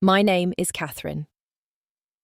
My name is Catherine,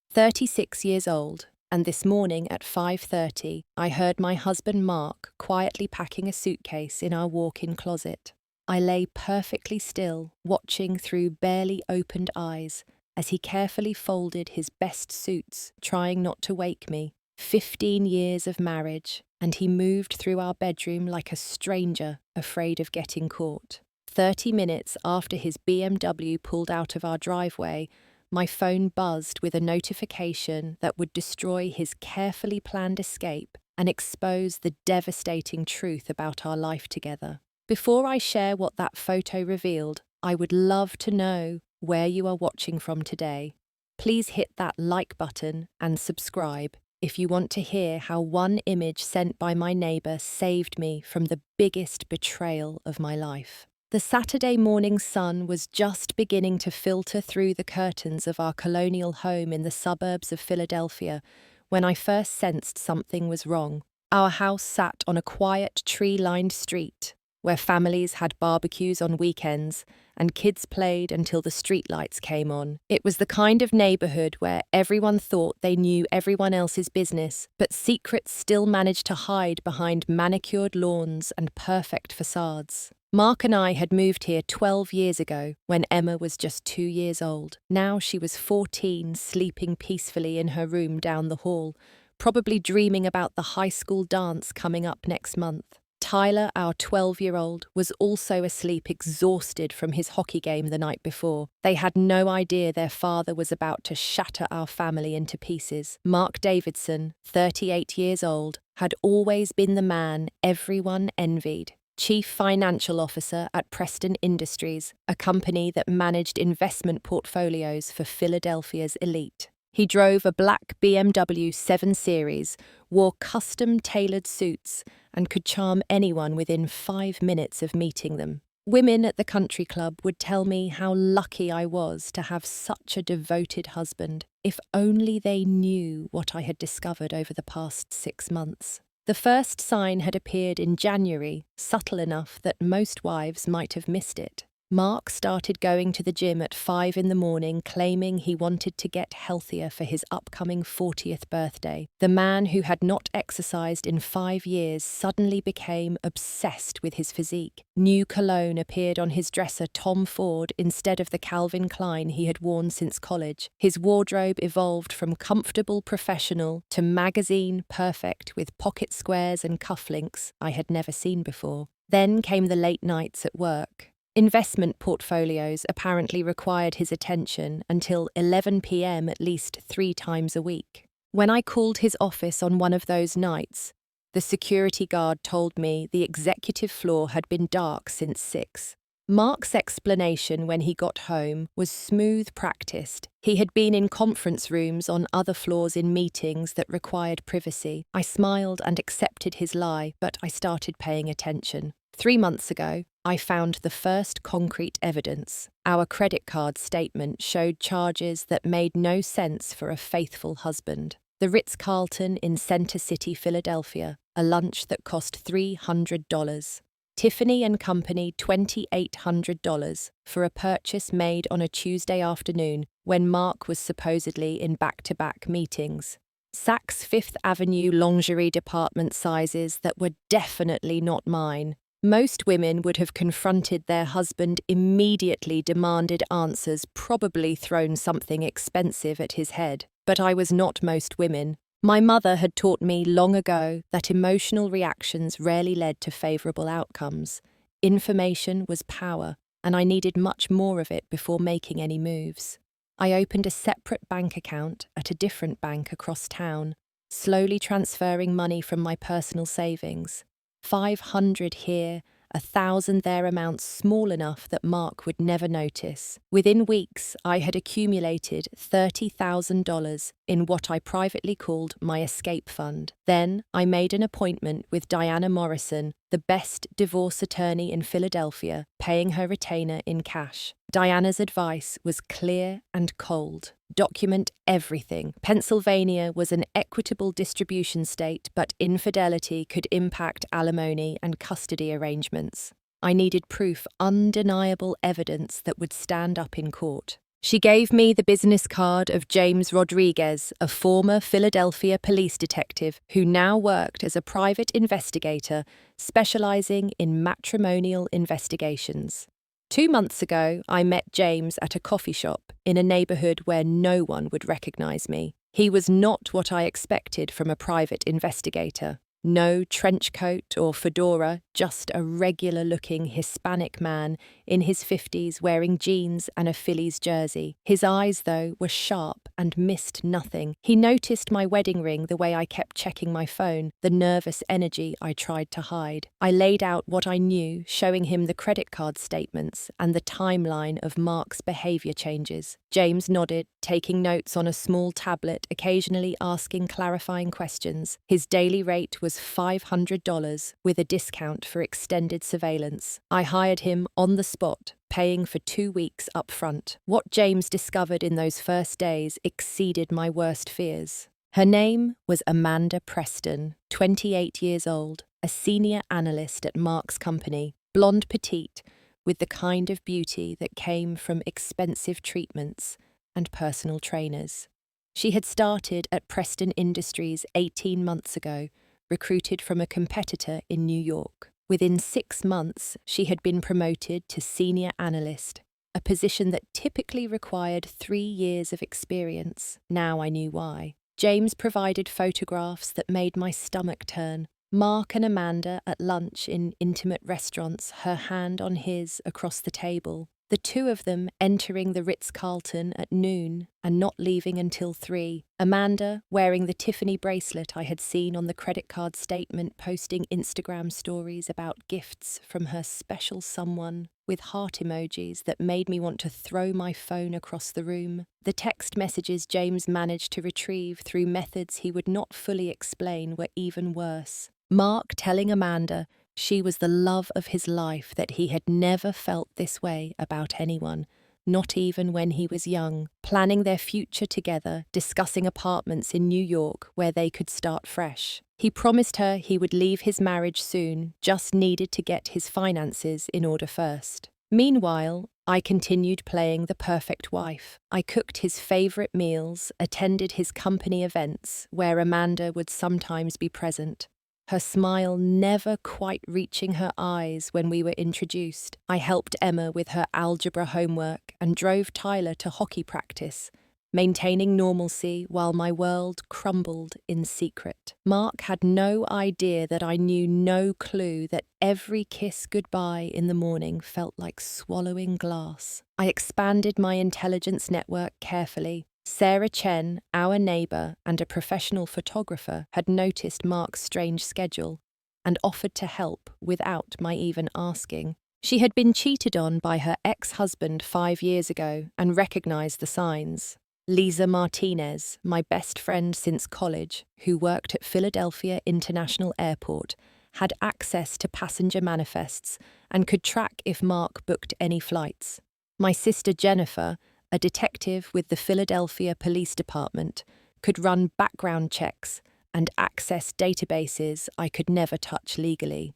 36 years old, and this morning at 5:30 I heard my husband Mark quietly packing a suitcase in our walk-in closet. I lay perfectly still, watching through barely opened eyes as he carefully folded his best suits, trying not to wake me. 15 years of marriage, and he moved through our bedroom like a stranger, afraid of getting caught. 30 minutes after his BMW pulled out of our driveway, my phone buzzed with a notification that would destroy his carefully planned escape and expose the devastating truth about our life together. Before I share what that photo revealed, I would love to know where you are watching from today. Please hit that like button and subscribe if you want to hear how one image sent by my neighbour saved me from the biggest betrayal of my life. The Saturday morning sun was just beginning to filter through the curtains of our colonial home in the suburbs of Philadelphia when I first sensed something was wrong. Our house sat on a quiet, tree-lined street where families had barbecues on weekends and kids played until the streetlights came on. It was the kind of neighborhood where everyone thought they knew everyone else's business, but secrets still managed to hide behind manicured lawns and perfect facades. Mark and I had moved here 12 years ago when Emma was just 2 years old. Now she was 14, sleeping peacefully in her room down the hall, probably dreaming about the high school dance coming up next month. Tyler, our 12-year-old, was also asleep, exhausted from his hockey game the night before. They had no idea their father was about to shatter our family into pieces. Mark Davidson, 38 years old, had always been the man everyone envied. Chief Financial Officer at Preston Industries, a company that managed investment portfolios for Philadelphia's elite. He drove a black BMW 7 Series, wore custom-tailored suits, and could charm anyone within 5 minutes of meeting them. Women at the country club would tell me how lucky I was to have such a devoted husband, if only they knew what I had discovered over the past 6 months. The first sign had appeared in January, subtle enough that most wives might have missed it. Mark started going to the gym at 5 in the morning, claiming he wanted to get healthier for his upcoming 40th birthday. The man who had not exercised in 5 years suddenly became obsessed with his physique. New cologne appeared on his dresser, Tom Ford, instead of the Calvin Klein he had worn since college. His wardrobe evolved from comfortable professional to magazine perfect with pocket squares and cufflinks I had never seen before. Then came the late nights at work. Investment portfolios apparently required his attention until 11 p.m. at least 3 times a week. When I called his office on one of those nights, the security guard told me the executive floor had been dark since 6. Mark's explanation when he got home was smooth practiced. He had been in conference rooms on other floors in meetings that required privacy. I smiled and accepted his lie, but I started paying attention. 3 months ago, I found the first concrete evidence. Our credit card statement showed charges that made no sense for a faithful husband. The Ritz-Carlton in Center City, Philadelphia, a lunch that cost $300. Tiffany & Company, $2,800 for a purchase made on a Tuesday afternoon when Mark was supposedly in back-to-back meetings. Saks Fifth Avenue lingerie department sizes that were definitely not mine. Most women would have confronted their husband, immediately demanded answers, probably thrown something expensive at his head. But I was not most women. My mother had taught me long ago that emotional reactions rarely led to favourable outcomes. Information was power, and I needed much more of it before making any moves. I opened a separate bank account at a different bank across town, slowly transferring money from my personal savings. 500 here, 1,000 there, amounts small enough that Mark would never notice. Within weeks, I had accumulated $30,000 in what I privately called my escape fund. Then I made an appointment with Diana Morrison, the best divorce attorney in Philadelphia, paying her retainer in cash. Diana's advice was clear and cold. Document everything. Pennsylvania was an equitable distribution state, but infidelity could impact alimony and custody arrangements. I needed proof, undeniable evidence that would stand up in court. She gave me the business card of James Rodriguez, a former Philadelphia police detective who now worked as a private investigator specializing in matrimonial investigations. 2 months ago, I met James at a coffee shop in a neighborhood where no one would recognize me. He was not what I expected from a private investigator. No trench coat or fedora, just a regular-looking Hispanic man in his 50s wearing jeans and a Phillies jersey. His eyes, though, were sharp and missed nothing. He noticed my wedding ring the way I kept checking my phone, the nervous energy I tried to hide. I laid out what I knew, showing him the credit card statements and the timeline of Mark's behavior changes. James nodded, taking notes on a small tablet, occasionally asking clarifying questions. His daily rate was $500 with a discount for extended surveillance. I hired him on the spot, paying for 2 weeks up front. What James discovered in those first days exceeded my worst fears. Her name was Amanda Preston, 28 years old, a senior analyst at Mark's company, blonde petite, with the kind of beauty that came from expensive treatments and personal trainers. She had started at Preston Industries 18 months ago, recruited from a competitor in New York. Within 6 months, she had been promoted to senior analyst, a position that typically required 3 years of experience. Now I knew why. James provided photographs that made my stomach turn. Mark and Amanda at lunch in intimate restaurants, her hand on his across the table. The two of them entering the Ritz-Carlton at noon and not leaving until 3. Amanda, wearing the Tiffany bracelet I had seen on the credit card statement, posting Instagram stories about gifts from her special someone with heart emojis that made me want to throw my phone across the room. The text messages James managed to retrieve through methods he would not fully explain were even worse. Mark telling Amanda she was the love of his life, that he had never felt this way about anyone, not even when he was young, planning their future together, discussing apartments in New York where they could start fresh. He promised her he would leave his marriage soon, just needed to get his finances in order first. Meanwhile, I continued playing the perfect wife. I cooked his favorite meals, attended his company events, where Amanda would sometimes be present, her smile never quite reaching her eyes when we were introduced. I helped Emma with her algebra homework and drove Tyler to hockey practice, maintaining normalcy while my world crumbled in secret. Mark had no idea that I knew no clue that every kiss goodbye in the morning felt like swallowing glass. I expanded my intelligence network carefully. Sarah Chen, our neighbour and a professional photographer, had noticed Mark's strange schedule and offered to help without my even asking. She had been cheated on by her ex-husband 5 years ago and recognised the signs. Lisa Martinez, my best friend since college, who worked at Philadelphia International Airport, had access to passenger manifests and could track if Mark booked any flights. My sister Jennifer, a detective with the Philadelphia Police Department, could run background checks and access databases I could never touch legally.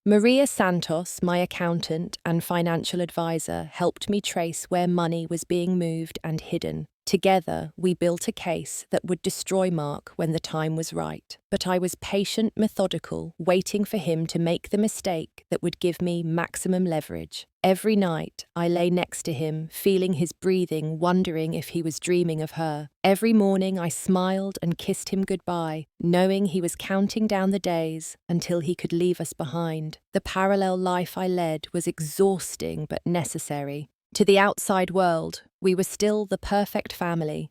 Maria Santos, my accountant and financial advisor, helped me trace where money was being moved and hidden. Together, we built a case that would destroy Mark when the time was right. But I was patient, methodical, waiting for him to make the mistake that would give me maximum leverage. Every night, I lay next to him, feeling his breathing, wondering if he was dreaming of her. Every morning, I smiled and kissed him goodbye, knowing he was counting down the days until he could leave us behind. The parallel life I led was exhausting but necessary. To the outside world, we were still the perfect family.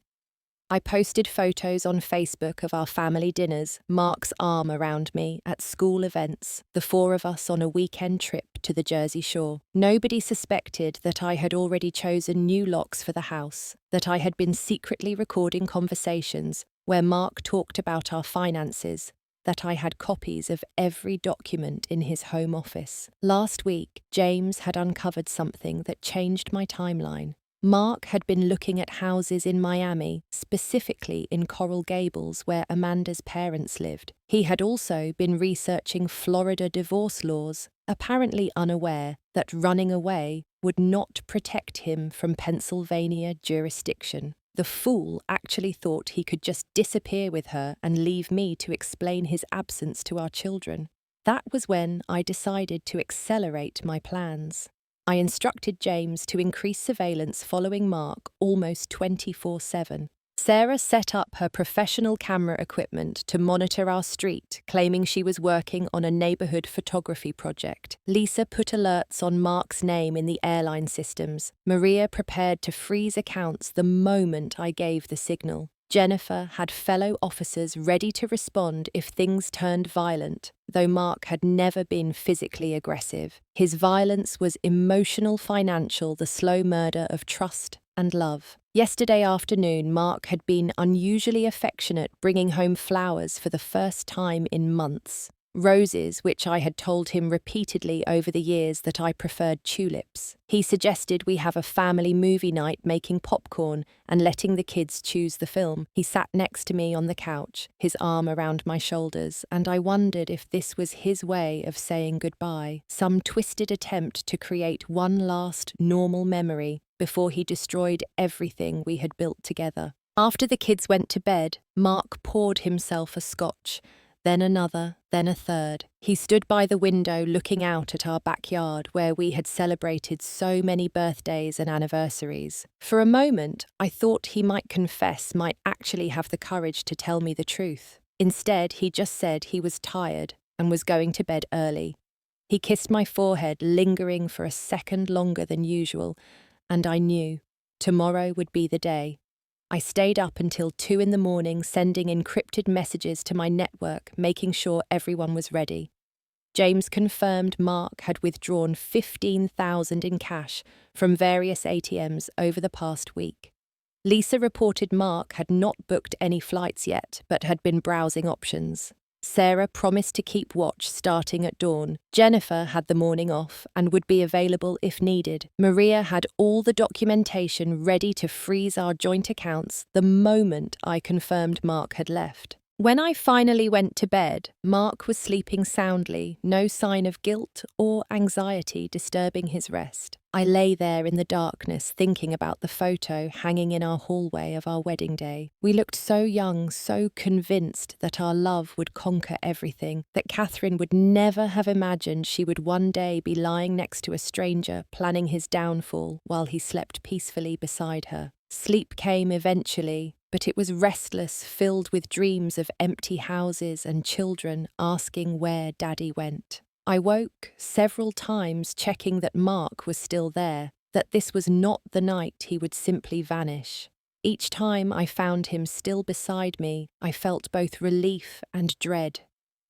I posted photos on Facebook of our family dinners, Mark's arm around me at school events, the 4 of us on a weekend trip to the Jersey Shore. Nobody suspected that I had already chosen new locks for the house, that I had been secretly recording conversations where Mark talked about our finances, that I had copies of every document in his home office. Last week, James had uncovered something that changed my timeline. Mark had been looking at houses in Miami, specifically in Coral Gables, where Amanda's parents lived. He had also been researching Florida divorce laws, apparently unaware that running away would not protect him from Pennsylvania jurisdiction. The fool actually thought he could just disappear with her and leave me to explain his absence to our children. That was when I decided to accelerate my plans. I instructed James to increase surveillance following Mark almost 24/7. Sarah set up her professional camera equipment to monitor our street, claiming she was working on a neighborhood photography project. Lisa put alerts on Mark's name in the airline systems. Maria prepared to freeze accounts the moment I gave the signal. Jennifer had fellow officers ready to respond if things turned violent, though Mark had never been physically aggressive. His violence was emotional, financial, the slow murder of trust and love. Yesterday afternoon, Mark had been unusually affectionate, bringing home flowers for the first time in months. Roses, which I had told him repeatedly over the years that I preferred tulips. He suggested we have a family movie night, making popcorn and letting the kids choose the film. He sat next to me on the couch, his arm around my shoulders, and I wondered if this was his way of saying goodbye, some twisted attempt to create one last normal memory before he destroyed everything we had built together. After the kids went to bed, Mark poured himself a scotch, then another, then a third. He stood by the window looking out at our backyard where we had celebrated so many birthdays and anniversaries. For a moment, I thought he might confess, might actually have the courage to tell me the truth. Instead, he just said he was tired and was going to bed early. He kissed my forehead, lingering for a second longer than usual, and I knew tomorrow would be the day. I stayed up until 2 in the morning, sending encrypted messages to my network, making sure everyone was ready. James confirmed Mark had withdrawn $15,000 in cash from various ATMs over the past week. Lisa reported Mark had not booked any flights yet, but had been browsing options. Sarah promised to keep watch starting at dawn. Jennifer had the morning off and would be available if needed. Maria had all the documentation ready to freeze our joint accounts the moment I confirmed Mark had left. When I finally went to bed, Mark was sleeping soundly, no sign of guilt or anxiety disturbing his rest. I lay there in the darkness thinking about the photo hanging in our hallway of our wedding day. We looked so young, so convinced that our love would conquer everything, that Catherine would never have imagined she would one day be lying next to a stranger planning his downfall while he slept peacefully beside her. Sleep came eventually, but it was restless, filled with dreams of empty houses and children asking where Daddy went. I woke several times checking that Mark was still there, that this was not the night he would simply vanish. Each time I found him still beside me, I felt both relief and dread.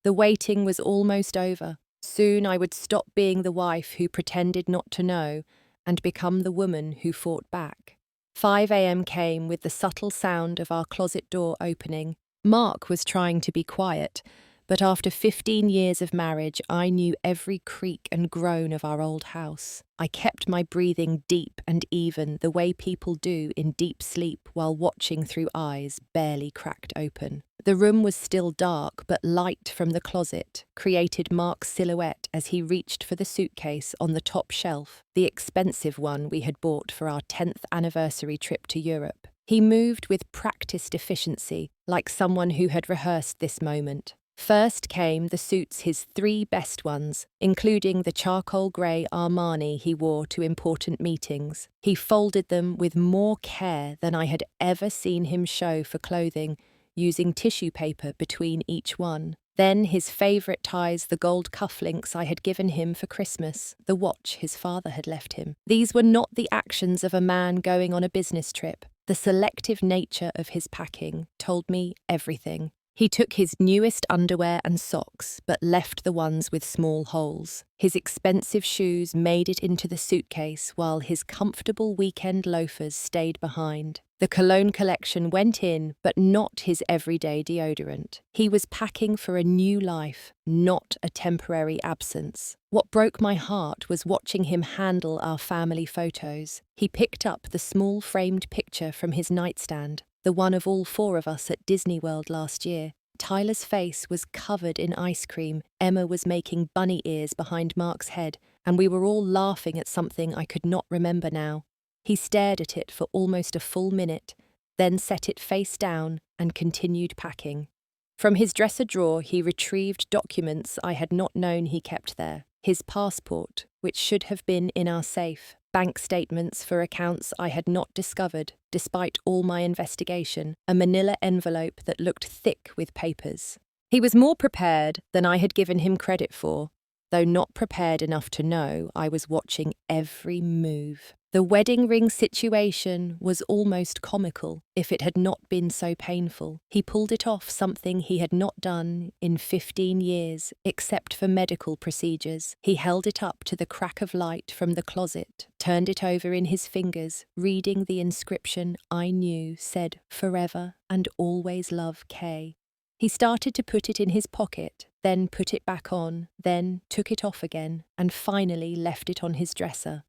The waiting was almost over. Soon I would stop being the wife who pretended not to know and become the woman who fought back. 5 a.m. came with the subtle sound of our closet door opening. Mark was trying to be quiet, but after 15 years of marriage, I knew every creak and groan of our old house. I kept my breathing deep and even, the way people do in deep sleep while watching through eyes barely cracked open. The room was still dark, but light from the closet created Mark's silhouette as he reached for the suitcase on the top shelf, the expensive one we had bought for our 10th anniversary trip to Europe. He moved with practiced efficiency, like someone who had rehearsed this moment. First came the suits, his 3 best ones, including the charcoal grey Armani he wore to important meetings. He folded them with more care than I had ever seen him show for clothing, using tissue paper between each one. Then his favourite ties, the gold cufflinks I had given him for Christmas, the watch his father had left him. These were not the actions of a man going on a business trip. The selective nature of his packing told me everything. He took his newest underwear and socks, but left the ones with small holes. His expensive shoes made it into the suitcase, while his comfortable weekend loafers stayed behind. The cologne collection went in, but not his everyday deodorant. He was packing for a new life, not a temporary absence. What broke my heart was watching him handle our family photos. He picked up the small framed picture from his nightstand, the one of all four of us at Disney World last year. Tyler's face was covered in ice cream, Emma was making bunny ears behind Mark's head, and we were all laughing at something I could not remember now. He stared at it for almost a full minute, then set it face down and continued packing. From his dresser drawer he retrieved documents I had not known he kept there. His passport, which should have been in our safe, bank statements for accounts I had not discovered, despite all my investigation, a manila envelope that looked thick with papers. He was more prepared than I had given him credit for, though not prepared enough to know I was watching every move. The wedding ring situation was almost comical, if it had not been so painful. He pulled it off, something he had not done in 15 years, except for medical procedures. He held it up to the crack of light from the closet, turned it over in his fingers, reading the inscription I knew said "Forever and always love Kay." He started to put it in his pocket, then put it back on, then took it off again, and finally left it on his dresser.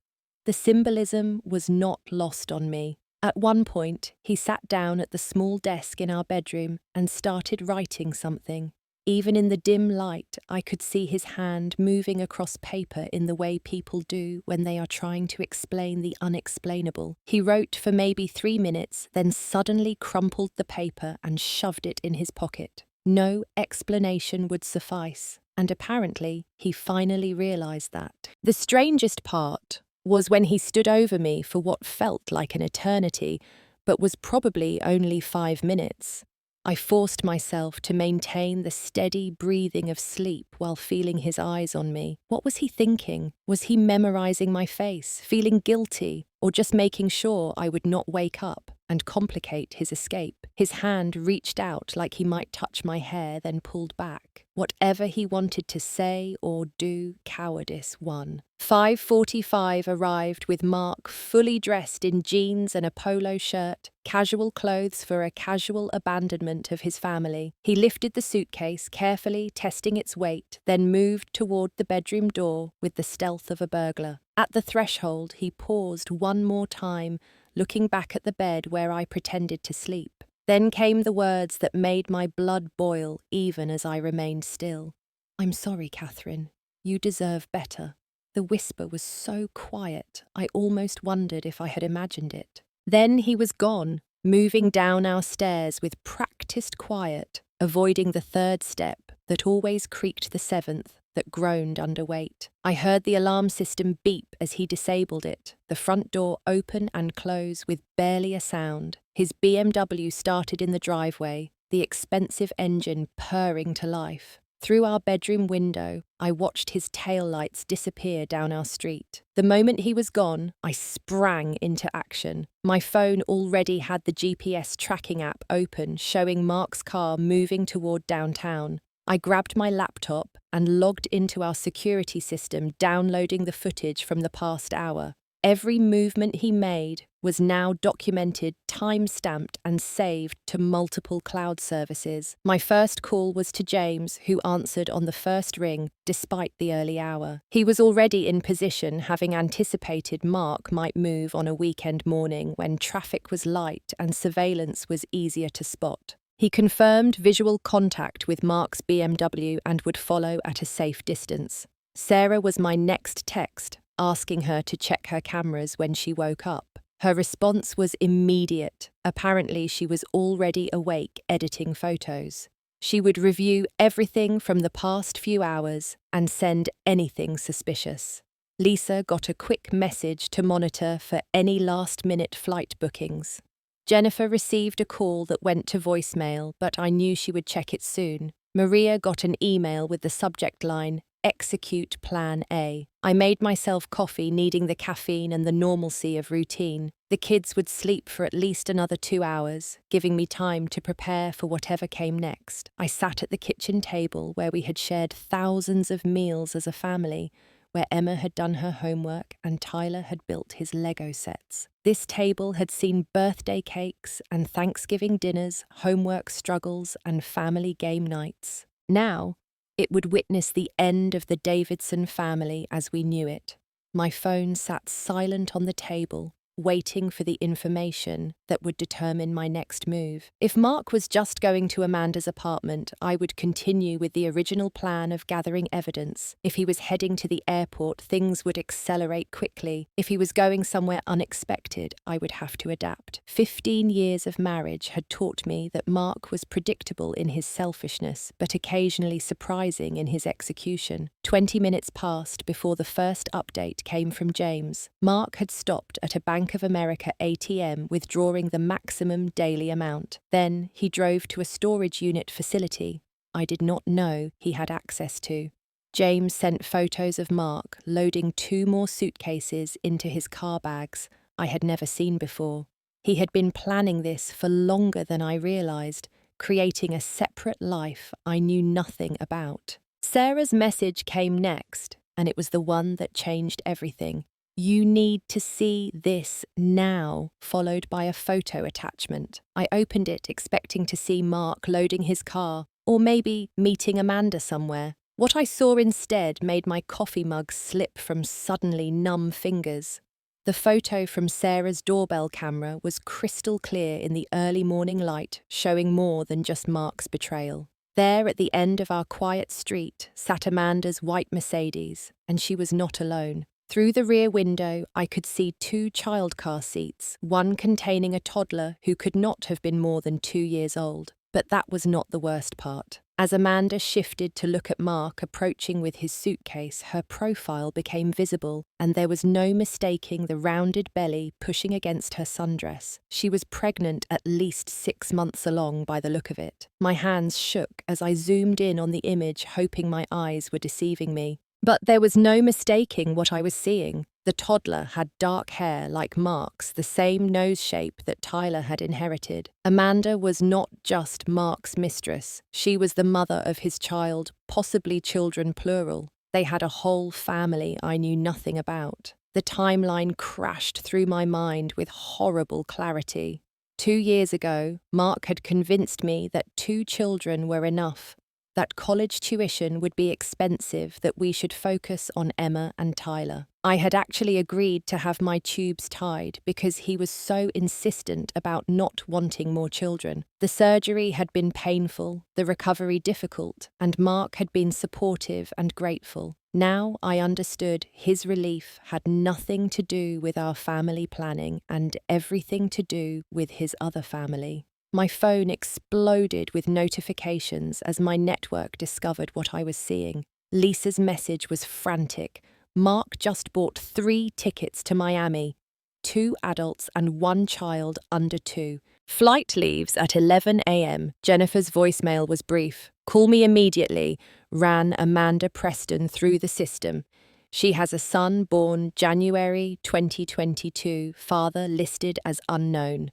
The symbolism was not lost on me. At one point, he sat down at the small desk in our bedroom and started writing something. Even in the dim light, I could see his hand moving across paper in the way people do when they are trying to explain the unexplainable. He wrote for maybe 3 minutes, then suddenly crumpled the paper and shoved it in his pocket. No explanation would suffice, and apparently he finally realized that. The strangest part was when he stood over me for what felt like an eternity, but was probably only 5 minutes. I forced myself to maintain the steady breathing of sleep while feeling his eyes on me. What was he thinking? Was he memorizing my face, feeling guilty, or just making sure I would not wake up and complicate his escape? His hand reached out like he might touch my hair, then pulled back. Whatever he wanted to say or do, cowardice won. 5:45 arrived with Mark fully dressed in jeans and a polo shirt, casual clothes for a casual abandonment of his family. He lifted the suitcase, carefully testing its weight, then moved toward the bedroom door with the stealth of a burglar. At the threshold, he paused one more time, looking back at the bed where I pretended to sleep. Then came the words that made my blood boil even as I remained still. "I'm sorry, Catherine. You deserve better." The whisper was so quiet, I almost wondered if I had imagined it. Then he was gone, moving down our stairs with practiced quiet, avoiding the third step that always creaked the seventh, that groaned under weight. I heard the alarm system beep as he disabled it, the front door open and close with barely a sound. His BMW started in the driveway, the expensive engine purring to life. Through our bedroom window, I watched his taillights disappear down our street. The moment he was gone, I sprang into action. My phone already had the GPS tracking app open, showing Mark's car moving toward downtown. I grabbed my laptop and logged into our security system, downloading the footage from the past hour. Every movement he made was now documented, time-stamped, and saved to multiple cloud services. My first call was to James, who answered on the first ring, despite the early hour. He was already in position, having anticipated Mark might move on a weekend morning when traffic was light and surveillance was easier to spot. He confirmed visual contact with Mark's BMW and would follow at a safe distance. Sarah was my next text, asking her to check her cameras when she woke up. Her response was immediate. Apparently, she was already awake editing photos. She would review everything from the past few hours and send anything suspicious. Lisa got a quick message to monitor for any last-minute flight bookings. Jennifer received a call that went to voicemail, but I knew she would check it soon. Maria got an email with the subject line, "Execute Plan A." I made myself coffee, needing the caffeine and the normalcy of routine. The kids would sleep for at least another 2 hours, giving me time to prepare for whatever came next. I sat at the kitchen table where we had shared thousands of meals as a family, where Emma had done her homework and Tyler had built his Lego sets. This table had seen birthday cakes and Thanksgiving dinners, homework struggles, and family game nights. Now, it would witness the end of the Davidson family as we knew it. My phone sat silent on the table, waiting for the information that would determine my next move. If Mark was just going to Amanda's apartment, I would continue with the original plan of gathering evidence. If he was heading to the airport, things would accelerate quickly. If he was going somewhere unexpected, I would have to adapt. 15 years of marriage had taught me that Mark was predictable in his selfishness, but occasionally surprising in his execution. 20 minutes passed before the first update came from James. Mark had stopped at a Bank of America ATM withdrawing the maximum daily amount. Then he drove to a storage unit facility I did not know he had access to. James sent photos of Mark loading 2 more suitcases into his car bags I had never seen before. He had been planning this for longer than I realized, creating a separate life I knew nothing about. Sarah's message came next, and it was the one that changed everything. "You need to see this now," followed by a photo attachment. I opened it expecting to see Mark loading his car, or maybe meeting Amanda somewhere. What I saw instead made my coffee mug slip from suddenly numb fingers. The photo from Sarah's doorbell camera was crystal clear in the early morning light, showing more than just Mark's betrayal. There at the end of our quiet street sat Amanda's white Mercedes, and she was not alone. Through the rear window, I could see 2 child car seats, one containing a toddler who could not have been more than 2 years old. But that was not the worst part. As Amanda shifted to look at Mark approaching with his suitcase, her profile became visible, and there was no mistaking the rounded belly pushing against her sundress. She was pregnant at least 6 months along by the look of it. My hands shook as I zoomed in on the image, hoping my eyes were deceiving me. But there was no mistaking what I was seeing. The toddler had dark hair like Mark's, the same nose shape that Tyler had inherited. Amanda was not just Mark's mistress. She was the mother of his child, possibly children plural. They had a whole family I knew nothing about. The timeline crashed through my mind with horrible clarity. 2 years ago, Mark had convinced me that 2 children were enough, that college tuition would be expensive, that we should focus on Emma and Tyler. I had actually agreed to have my tubes tied because he was so insistent about not wanting more children. The surgery had been painful, the recovery difficult, and Mark had been supportive and grateful. Now I understood his relief had nothing to do with our family planning and everything to do with his other family. My phone exploded with notifications as my network discovered what I was seeing. Lisa's message was frantic. Mark just bought 3 tickets to Miami, 2 adults and 1 child under 2. Flight leaves at 11 a.m. Jennifer's voicemail was brief. "Call me immediately," ran Amanda Preston through the system. She has a son born January 2022, father listed as unknown.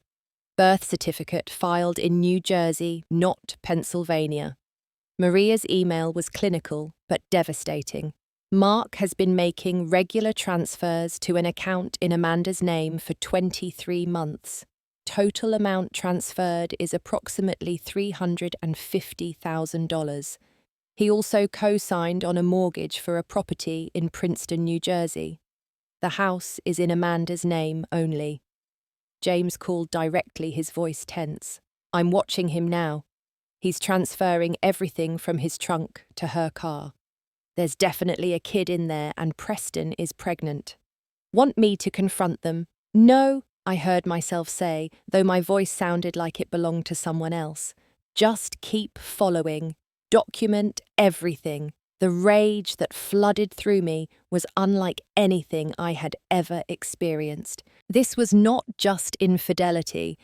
Birth certificate filed in New Jersey, not Pennsylvania. Maria's email was clinical, but devastating. Mark has been making regular transfers to an account in Amanda's name for 23 months. Total amount transferred is approximately $350,000. He also co-signed on a mortgage for a property in Princeton, New Jersey. The house is in Amanda's name only. James called directly, his voice tense. "I'm watching him now. He's transferring everything from his trunk to her car. There's definitely a kid in there and Preston is pregnant. Want me to confront them?" "No," I heard myself say, though my voice sounded like it belonged to someone else. "Just keep following. Document everything." The rage that flooded through me was unlike anything I had ever experienced. This was not just infidelity.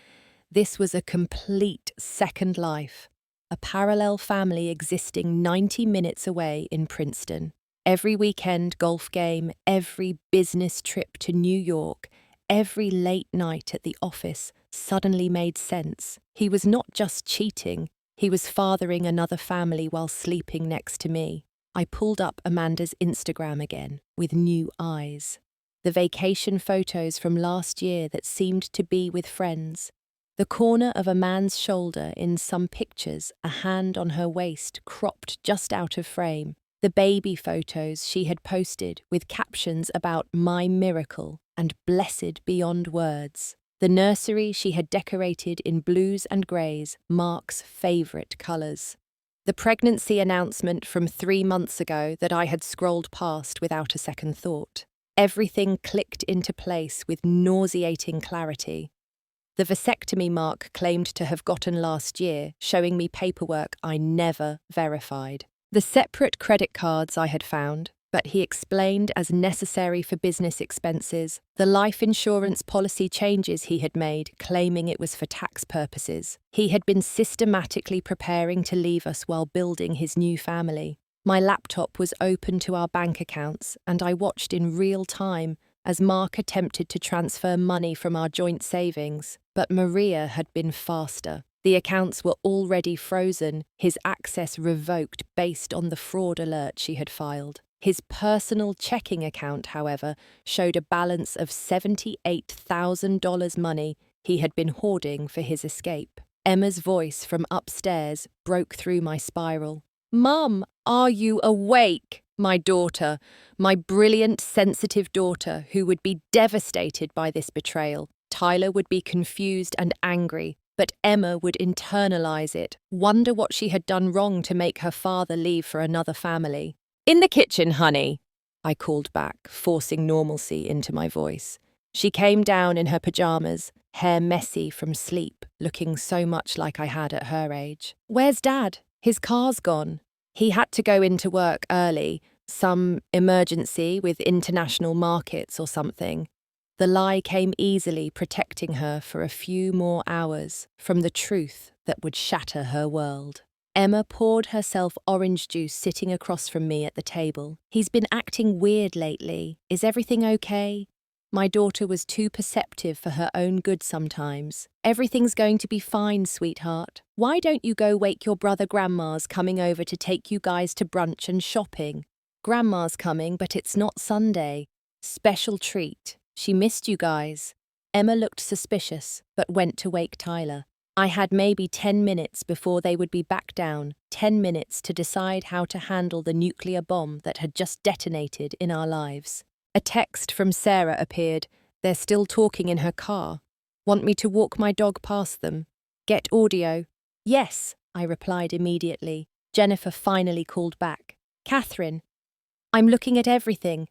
This was a complete second life, a parallel family existing 90 minutes away in Princeton. Every weekend golf game, every business trip to New York, every late night at the office suddenly made sense. He was not just cheating, he was fathering another family while sleeping next to me. I pulled up Amanda's Instagram again, with new eyes. The vacation photos from last year that seemed to be with friends. The corner of a man's shoulder in some pictures, a hand on her waist cropped just out of frame. The baby photos she had posted with captions about my miracle and blessed beyond words. The nursery she had decorated in blues and greys, Mark's favourite colours. The pregnancy announcement from 3 months ago that I had scrolled past without a second thought. Everything clicked into place with nauseating clarity. The vasectomy Mark claimed to have gotten last year, showing me paperwork I never verified. The separate credit cards I had found, but he explained as necessary for business expenses, the life insurance policy changes he had made, claiming it was for tax purposes. He had been systematically preparing to leave us while building his new family. My laptop was open to our bank accounts, and I watched in real time as Mark attempted to transfer money from our joint savings, but Maria had been faster. The accounts were already frozen, his access revoked based on the fraud alert she had filed. His personal checking account, however, showed a balance of $78,000 money he had been hoarding for his escape. Emma's voice from upstairs broke through my spiral. "Mum, are you awake?" My daughter, my brilliant, sensitive daughter, who would be devastated by this betrayal. Tyler would be confused and angry, but Emma would internalize it, wonder what she had done wrong to make her father leave for another family. "In the kitchen, honey," I called back, forcing normalcy into my voice. She came down in her pajamas, hair messy from sleep, looking so much like I had at her age. "Where's Dad? His car's gone." He had to go into work early, some emergency with international markets or something. The lie came easily, protecting her for a few more hours from the truth that would shatter her world. Emma poured herself orange juice sitting across from me at the table. "He's been acting weird lately. Is everything okay?" My daughter was too perceptive for her own good sometimes. "Everything's going to be fine, sweetheart. Why don't you go wake your brother Grandma's coming over to take you guys to brunch and shopping? Grandma's coming, but it's not Sunday. Special treat. She missed you guys." Emma looked suspicious, but went to wake Tyler. I had maybe 10 minutes before they would be back down, 10 minutes to decide how to handle the nuclear bomb that had just detonated in our lives. A text from Sarah appeared. "They're still talking in her car. Want me to walk my dog past them? Get audio?" "Yes," I replied immediately. Jennifer finally called back. "Catherine, I'm looking at everything.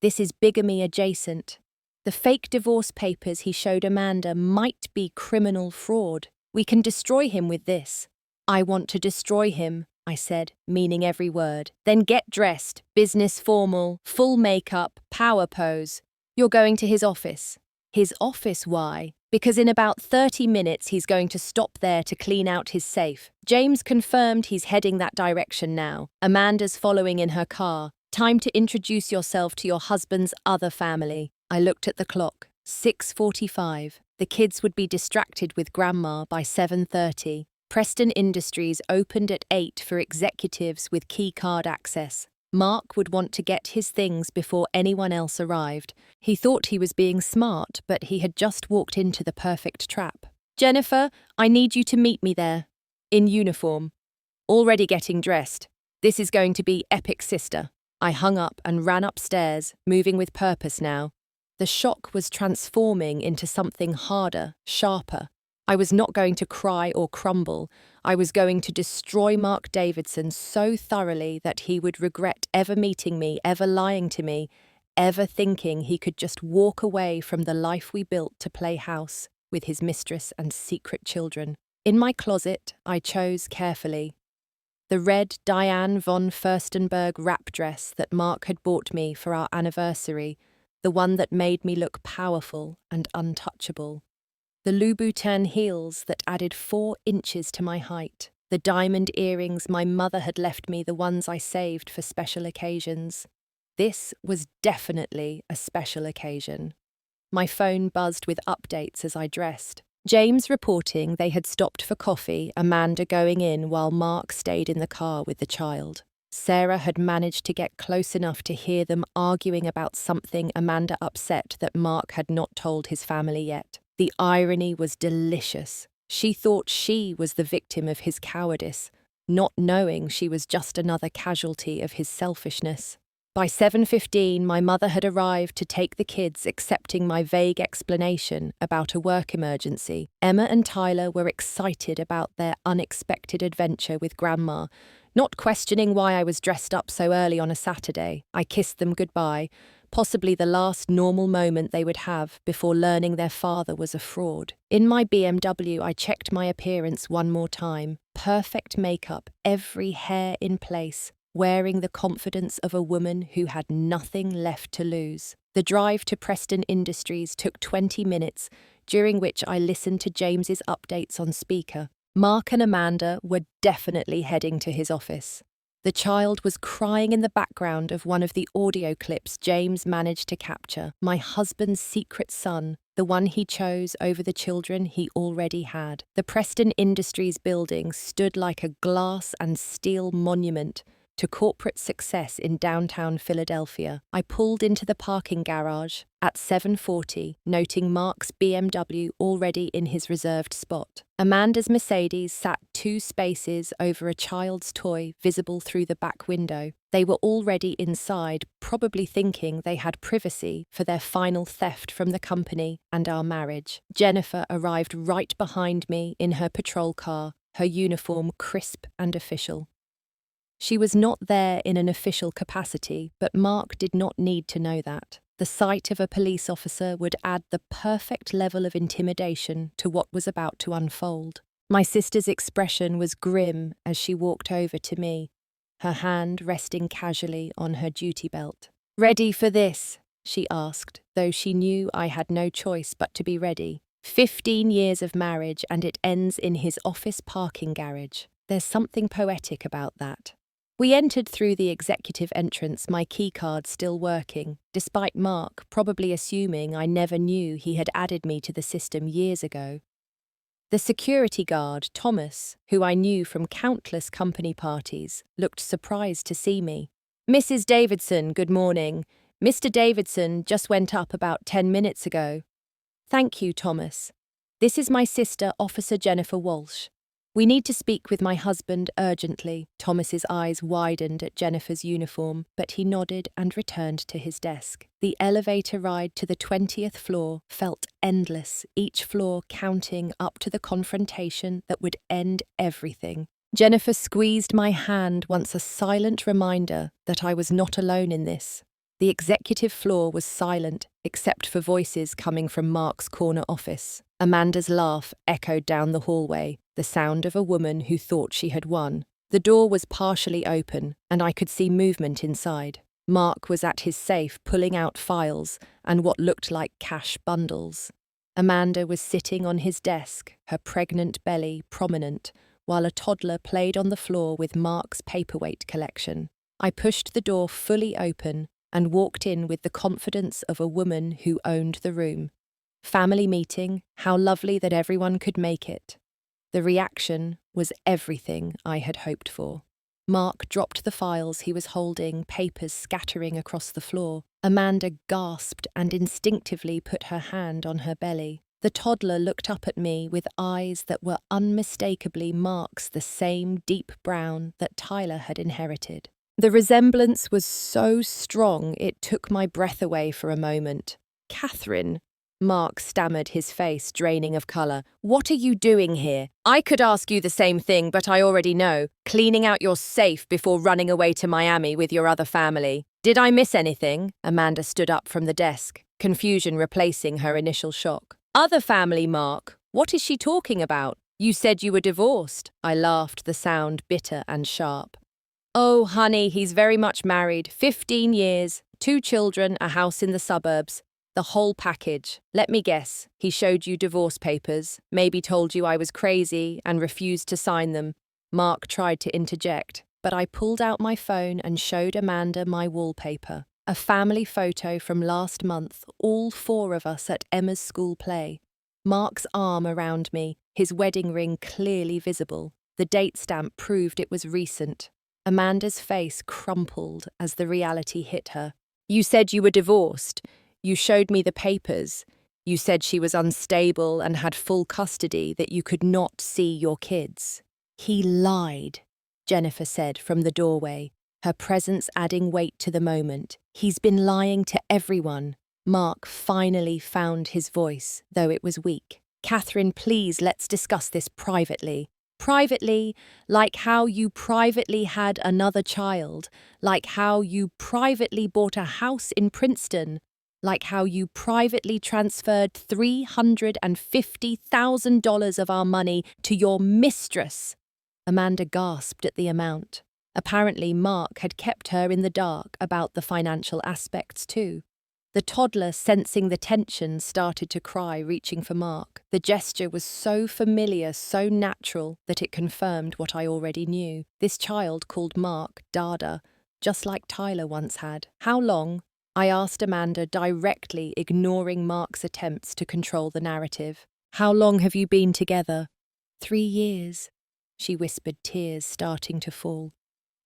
This is bigamy adjacent. The fake divorce papers he showed Amanda might be criminal fraud. We can destroy him with this." "I want to destroy him," I said, meaning every word. "Then get dressed, business formal, full makeup, power pose. You're going to his office." "His office, why?" "Because in about 30 minutes he's going to stop there to clean out his safe. James confirmed he's heading that direction now. Amanda's following in her car. Time to introduce yourself to your husband's other family." I looked at the clock. 6:45. The kids would be distracted with Grandma by 7:30. Preston Industries opened at 8 for executives with key card access. Mark would want to get his things before anyone else arrived. He thought he was being smart, but he had just walked into the perfect trap. "Jennifer, I need you to meet me there. In uniform. Already getting dressed. This is going to be epic, sister." I hung up and ran upstairs, moving with purpose now. The shock was transforming into something harder, sharper. I was not going to cry or crumble. I was going to destroy Mark Davidson so thoroughly that he would regret ever meeting me, ever lying to me, ever thinking he could just walk away from the life we built to play house with his mistress and secret children. In my closet, I chose carefully. The red Diane von Furstenberg wrap dress that Mark had bought me for our anniversary, the one that made me look powerful and untouchable. The Louboutin heels that added 4 inches to my height. The diamond earrings my mother had left me, the ones I saved for special occasions. This was definitely a special occasion. My phone buzzed with updates as I dressed. James reporting they had stopped for coffee, Amanda going in while Mark stayed in the car with the child. Sarah had managed to get close enough to hear them arguing about something Amanda upset that Mark had not told his family yet. The irony was delicious. She thought she was the victim of his cowardice, not knowing she was just another casualty of his selfishness. By 7:15, my mother had arrived to take the kids, accepting my vague explanation about a work emergency. Emma and Tyler were excited about their unexpected adventure with Grandma, not questioning why I was dressed up so early on a Saturday. I kissed them goodbye, possibly the last normal moment they would have before learning their father was a fraud. In my BMW, I checked my appearance one more time. Perfect makeup, every hair in place, wearing the confidence of a woman who had nothing left to lose. The drive to Preston Industries took 20 minutes, during which I listened to James's updates on speaker. Mark and Amanda were definitely heading to his office. The child was crying in the background of one of the audio clips James managed to capture. My husband's secret son, the one he chose over the children he already had. The Preston Industries building stood like a glass and steel monument to corporate success in downtown Philadelphia. I pulled into the parking garage at 7:40, noting Mark's BMW already in his reserved spot. Amanda's Mercedes sat 2 spaces over a child's toy visible through the back window. They were already inside, probably thinking they had privacy for their final theft from the company and our marriage. Jennifer arrived right behind me in her patrol car, her uniform crisp and official. She was not there in an official capacity, but Mark did not need to know that. The sight of a police officer would add the perfect level of intimidation to what was about to unfold. My sister's expression was grim as she walked over to me, her hand resting casually on her duty belt. "Ready for this?" she asked, though she knew I had no choice but to be ready. 15 years of marriage, and it ends in his office parking garage. There's something poetic about that. We entered through the executive entrance, my keycard still working, despite Mark probably assuming I never knew he had added me to the system years ago. The security guard, Thomas, who I knew from countless company parties, looked surprised to see me. "Mrs. Davidson, good morning. Mr. Davidson just went up about 10 minutes ago." "Thank you, Thomas. This is my sister, Officer Jennifer Walsh. We need to speak with my husband urgently." Thomas's eyes widened at Jennifer's uniform, but he nodded and returned to his desk. The elevator ride to the 20th floor felt endless, each floor counting up to the confrontation that would end everything. Jennifer squeezed my hand, once a silent reminder that I was not alone in this. The executive floor was silent, except for voices coming from Mark's corner office. Amanda's laugh echoed down the hallway, the sound of a woman who thought she had won. The door was partially open, and I could see movement inside. Mark was at his safe pulling out files and what looked like cash bundles. Amanda was sitting on his desk, her pregnant belly prominent, while a toddler played on the floor with Mark's paperweight collection. I pushed the door fully open and walked in with the confidence of a woman who owned the room. Family meeting, how lovely that everyone could make it. The reaction was everything I had hoped for. Mark dropped the files he was holding, papers scattering across the floor. Amanda gasped and instinctively put her hand on her belly. The toddler looked up at me with eyes that were unmistakably Mark's, the same deep brown that Tyler had inherited. The resemblance was so strong it took my breath away for a moment. "Catherine," Mark stammered, his face draining of colour. "What are you doing here? I could ask you the same thing, but I already know. Cleaning out your safe before running away to Miami with your other family. Did I miss anything?" Amanda stood up from the desk, confusion replacing her initial shock. "Other family, Mark? What is she talking about? You said you were divorced." I laughed, the sound bitter and sharp. "Oh, honey, he's very much married. 15 years, 2 children, a house in the suburbs. The whole package. Let me guess, he showed you divorce papers, maybe told you I was crazy and refused to sign them." Mark tried to interject, but I pulled out my phone and showed Amanda my wallpaper. A family photo from last month, all 4 of us at Emma's school play. Mark's arm around me, his wedding ring clearly visible. The date stamp proved it was recent. Amanda's face crumpled as the reality hit her. You said you were divorced. You showed me the papers. You said she was unstable and had full custody, that you could not see your kids. He lied, Jennifer said from the doorway, her presence adding weight to the moment. He's been lying to everyone. Mark finally found his voice, though it was weak. Catherine, please, let's discuss this privately. Privately, like how you privately had another child, like how you privately bought a house in Princeton, like how you privately transferred $350,000 of our money to your mistress. Amanda gasped at the amount. Apparently, Mark had kept her in the dark about the financial aspects too. The toddler, sensing the tension, started to cry, reaching for Mark. The gesture was so familiar, so natural, that it confirmed what I already knew. This child called Mark Dada, just like Tyler once had. How long? I asked Amanda directly, ignoring Mark's attempts to control the narrative. How long have you been together? 3 years, she whispered, tears starting to fall.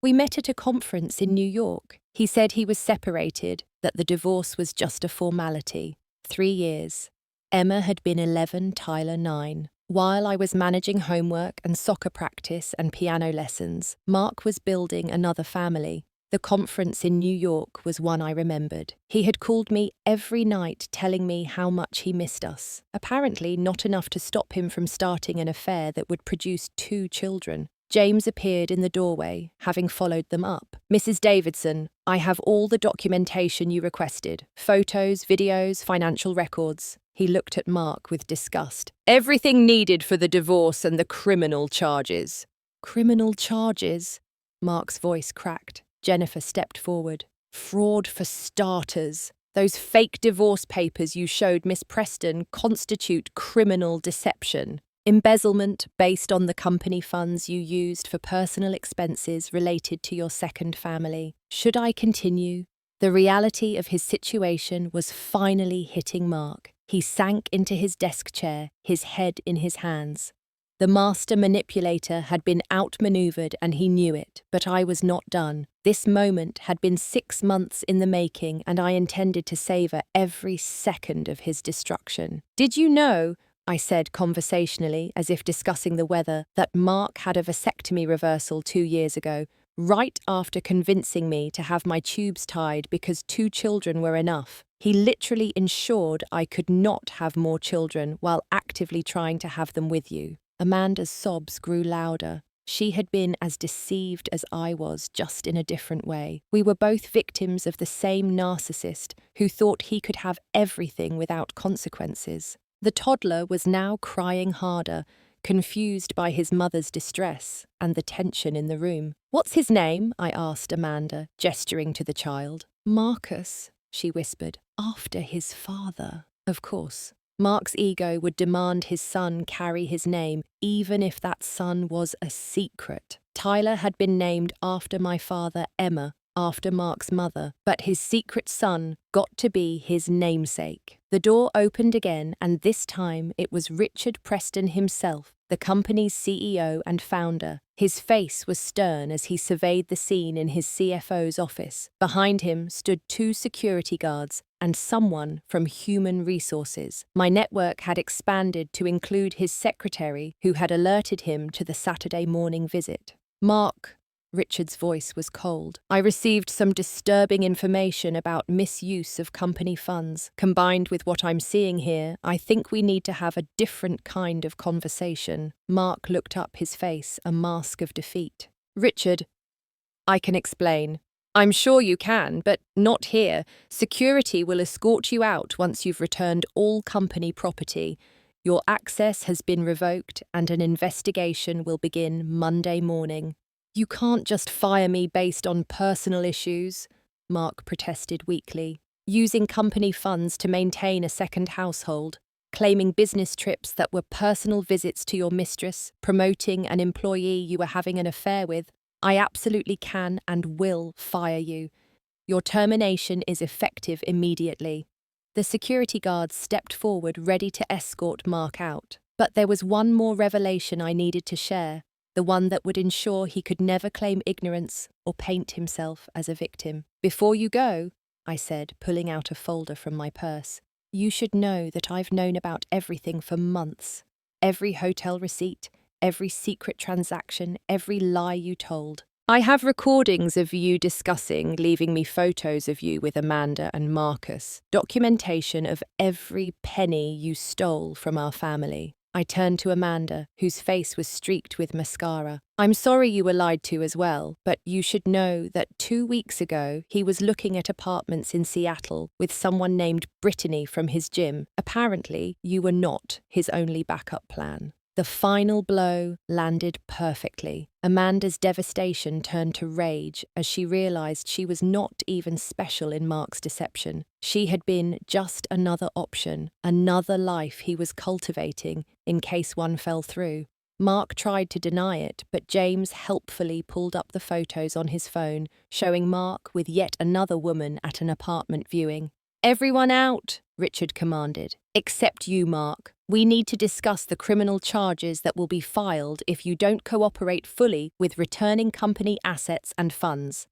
We met at a conference in New York. He said he was separated, that the divorce was just a formality. 3 years. Emma had been 11, Tyler 9. While I was managing homework and soccer practice and piano lessons, Mark was building another family. The conference in New York was one I remembered. He had called me every night telling me how much he missed us. Apparently not enough to stop him from starting an affair that would produce 2 children. James appeared in the doorway, having followed them up. Mrs. Davidson, I have all the documentation you requested. Photos, videos, financial records. He looked at Mark with disgust. Everything needed for the divorce and the criminal charges. Criminal charges? Mark's voice cracked. Jennifer stepped forward. Fraud for starters. Those fake divorce papers you showed Miss Preston constitute criminal deception. Embezzlement based on the company funds you used for personal expenses related to your second family. Should I continue? The reality of his situation was finally hitting Mark. He sank into his desk chair, his head in his hands. The master manipulator had been outmaneuvered and he knew it, but I was not done. This moment had been 6 months in the making and I intended to savor every second of his destruction. Did you know, I said conversationally, as if discussing the weather, that Mark had a vasectomy reversal 2 years ago, right after convincing me to have my tubes tied because 2 children were enough. He literally ensured I could not have more children while actively trying to have them with you. Amanda's sobs grew louder. She had been as deceived as I was, just in a different way. We were both victims of the same narcissist who thought he could have everything without consequences. The toddler was now crying harder, confused by his mother's distress and the tension in the room. What's his name? I asked Amanda, gesturing to the child. Marcus, she whispered. After his father. Of course. Mark's ego would demand his son carry his name, even if that son was a secret. Tyler had been named after my father, Emma, after Mark's mother, but his secret son got to be his namesake. The door opened again, and this time it was Richard Preston himself, the company's CEO and founder. His face was stern as he surveyed the scene in his CFO's office. Behind him stood 2 security guards and someone from Human Resources. My network had expanded to include his secretary, who had alerted him to the Saturday morning visit. Mark, Richard's voice was cold. I received some disturbing information about misuse of company funds. Combined with what I'm seeing here, I think we need to have a different kind of conversation. Mark looked up, his face a mask of defeat. Richard, I can explain. I'm sure you can, but not here. Security will escort you out once you've returned all company property. Your access has been revoked and an investigation will begin Monday morning. You can't just fire me based on personal issues, Mark protested weakly. Using company funds to maintain a second household, claiming business trips that were personal visits to your mistress, promoting an employee you were having an affair with, I absolutely can and will fire you. Your termination is effective immediately. The security guards stepped forward, ready to escort Mark out. But there was one more revelation I needed to share. the one that would ensure he could never claim ignorance or paint himself as a victim. "Before you go," I said, pulling out a folder from my purse, "you should know that I've known about everything for months. Every hotel receipt, every secret transaction, every lie you told. I have recordings of you discussing, leaving me photos of you with Amanda and Marcus, documentation of every penny you stole from our family." I turned to Amanda, whose face was streaked with mascara. "I'm sorry you were lied to as well, but you should know that 2 weeks ago he was looking at apartments in Seattle with someone named Brittany from his gym. Apparently, you were not his only backup plan." The final blow landed perfectly. Amanda's devastation turned to rage as she realized she was not even special in Mark's deception. She had been just another option, another life he was cultivating in case one fell through. Mark tried to deny it, but James helpfully pulled up the photos on his phone, showing Mark with yet another woman at an apartment viewing. "Everyone out," Richard commanded. "Except you, Mark. We need to discuss the criminal charges that will be filed if you don't cooperate fully with returning company assets and funds."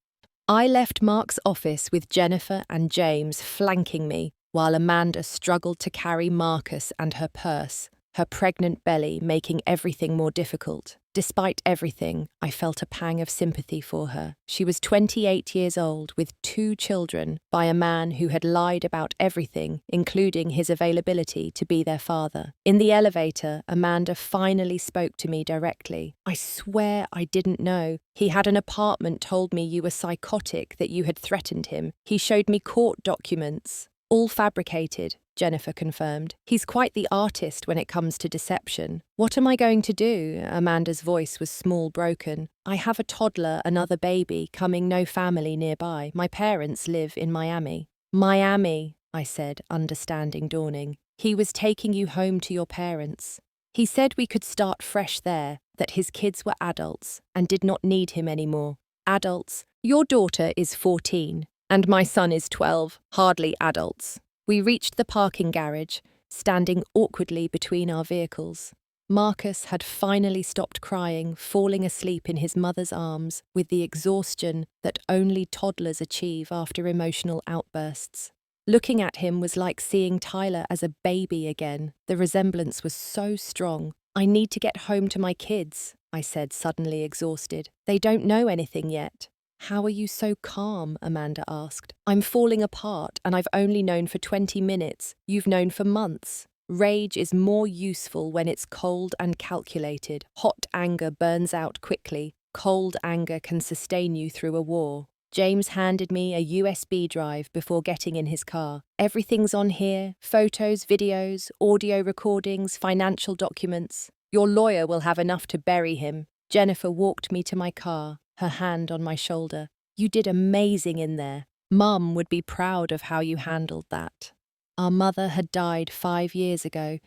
I left Mark's office with Jennifer and James flanking me, while Amanda struggled to carry Marcus and her purse, her pregnant belly making everything more difficult. Despite everything, I felt a pang of sympathy for her. She was 28 years old with 2 children by a man who had lied about everything, including his availability to be their father. In the elevator, Amanda finally spoke to me directly. "I swear I didn't know. He had an apartment, told me you were psychotic, that you had threatened him. He showed me court documents." "All fabricated," Jennifer confirmed. "He's quite the artist when it comes to deception." "What am I going to do?" Amanda's voice was small, broken. "I have a toddler, another baby, coming, no family nearby. My parents live in Miami." "Miami," I said, understanding dawning. "He was taking you home to your parents. He said we could start fresh there, that his kids were adults and did not need him anymore." "Adults? Your daughter is 14. And my son is 12, hardly adults." We reached the parking garage, standing awkwardly between our vehicles. Marcus had finally stopped crying, falling asleep in his mother's arms with the exhaustion that only toddlers achieve after emotional outbursts. Looking at him was like seeing Tyler as a baby again. The resemblance was so strong. "I need to get home to my kids," I said, suddenly exhausted. "They don't know anything yet." "How are you so calm?" Amanda asked. "I'm falling apart, and I've only known for 20 minutes. You've known for months." Rage is more useful when it's cold and calculated. Hot anger burns out quickly. Cold anger can sustain you through a war. James handed me a USB drive before getting in his car. "Everything's on here: photos, videos, audio recordings, financial documents. Your lawyer will have enough to bury him." Jennifer walked me to my car, her hand on my shoulder. "You did amazing in there. Mum would be proud of how you handled that." Our mother had died 5 years ago,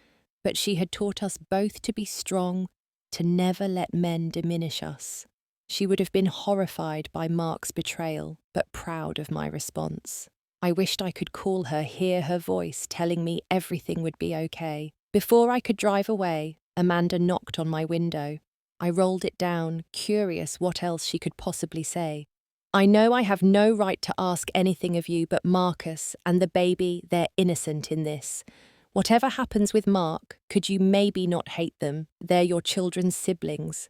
but she had taught us both to be strong, to never let men diminish us. She would have been horrified by Mark's betrayal, but proud of my response. I wished I could call her, hear her voice telling me everything would be okay. Before I could drive away, Amanda knocked on my window. I rolled it down, curious what else she could possibly say. "I know I have no right to ask anything of you, but Marcus and the baby, they're innocent in this. Whatever happens with Mark, could you maybe not hate them? They're your children's siblings."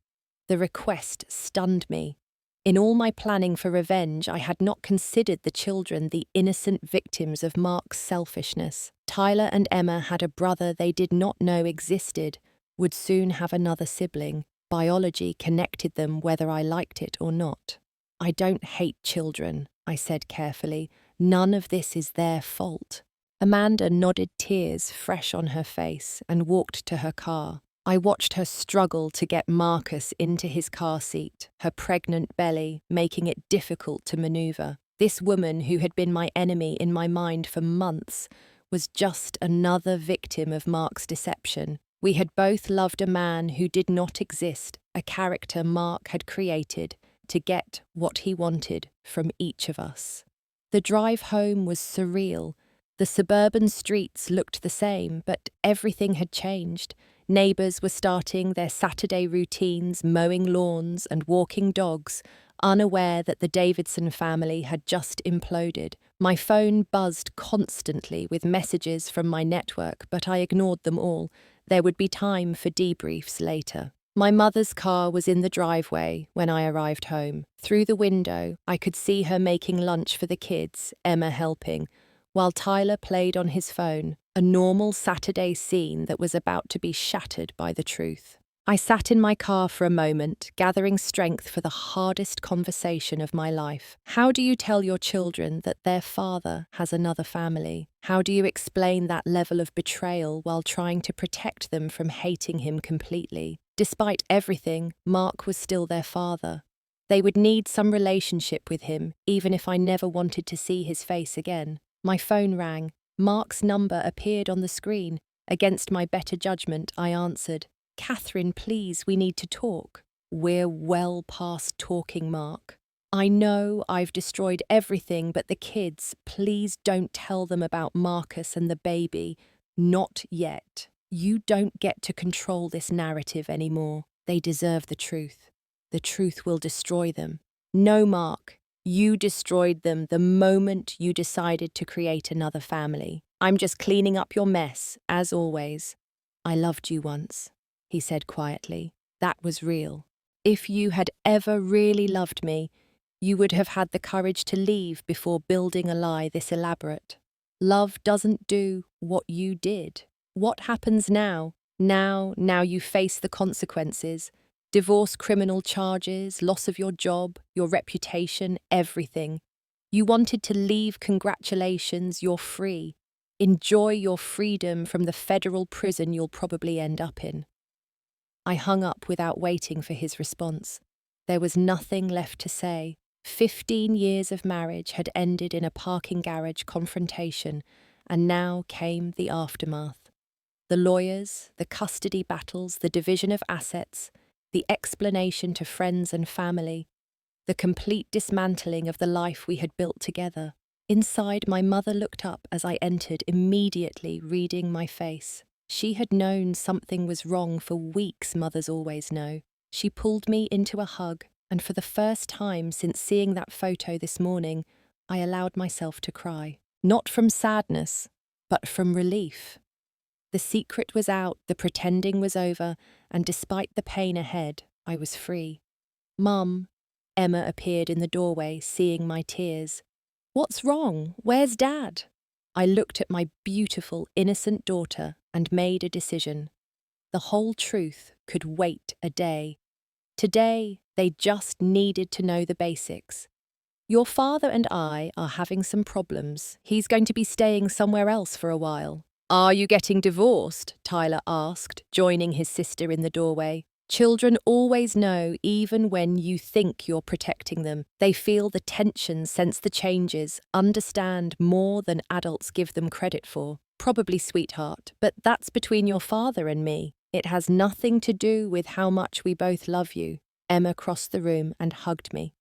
The request stunned me. In all my planning for revenge, I had not considered the children the innocent victims of Mark's selfishness. Tyler and Emma had a brother they did not know existed, would soon have another sibling. Biology connected them whether I liked it or not. "I don't hate children," I said carefully. "None of this is their fault." Amanda nodded, tears fresh on her face, and walked to her car. I watched her struggle to get Marcus into his car seat, her pregnant belly making it difficult to maneuver. This woman, who had been my enemy in my mind for months, was just another victim of Mark's deception. We had both loved a man who did not exist, a character Mark had created to get what he wanted from each of us. The drive home was surreal. The suburban streets looked the same, but everything had changed. Neighbours were starting their Saturday routines, mowing lawns and walking dogs, unaware that the Davidson family had just imploded. My phone buzzed constantly with messages from my network, but I ignored them all. There would be time for debriefs later. My mother's car was in the driveway when I arrived home. Through the window, I could see her making lunch for the kids, Emma helping, while Tyler played on his phone, a normal Saturday scene that was about to be shattered by the truth. I sat in my car for a moment, gathering strength for the hardest conversation of my life. How do you tell your children that their father has another family? How do you explain that level of betrayal while trying to protect them from hating him completely? Despite everything, Mark was still their father. They would need some relationship with him, even if I never wanted to see his face again. My phone rang. Mark's number appeared on the screen. Against my better judgment, I answered. "Catherine, please, we need to talk." "We're well past talking, Mark. I know I've destroyed everything but the kids. Please don't tell them about Marcus and the baby. Not yet. You don't get to control this narrative anymore. They deserve the truth. The truth will destroy them." "No, Mark. You destroyed them the moment you decided to create another family. I'm just cleaning up your mess, as always." "I loved you once," he said quietly. "That was real. If you had ever really loved me, you would have had the courage to leave before building a lie this elaborate. Love doesn't do what you did. What happens now? Now you face the consequences. Divorce, criminal charges, loss of your job, your reputation, everything. You wanted to leave, congratulations, you're free. Enjoy your freedom from the federal prison you'll probably end up in." I hung up without waiting for his response. There was nothing left to say. 15 years of marriage had ended in a parking garage confrontation, and now came the aftermath. The lawyers, the custody battles, the division of assets, the explanation to friends and family, the complete dismantling of the life we had built together. Inside, my mother looked up as I entered, immediately reading my face. She had known something was wrong for weeks, mothers always know. She pulled me into a hug, and for the first time since seeing that photo this morning, I allowed myself to cry. Not from sadness, but from relief. The secret was out, the pretending was over, and despite the pain ahead, I was free. "Mum," Emma appeared in the doorway, seeing my tears. "What's wrong? Where's Dad?" I looked at my beautiful, innocent daughter and made a decision. The whole truth could wait a day. Today, they just needed to know the basics. "Your father and I are having some problems. He's going to be staying somewhere else for a while." "Are you getting divorced?" Tyler asked, joining his sister in the doorway. Children always know, even when you think you're protecting them. They feel the tension, sense the changes, understand more than adults give them credit for. "Probably, sweetheart, but that's between your father and me. It has nothing to do with how much we both love you." Emma crossed the room and hugged me.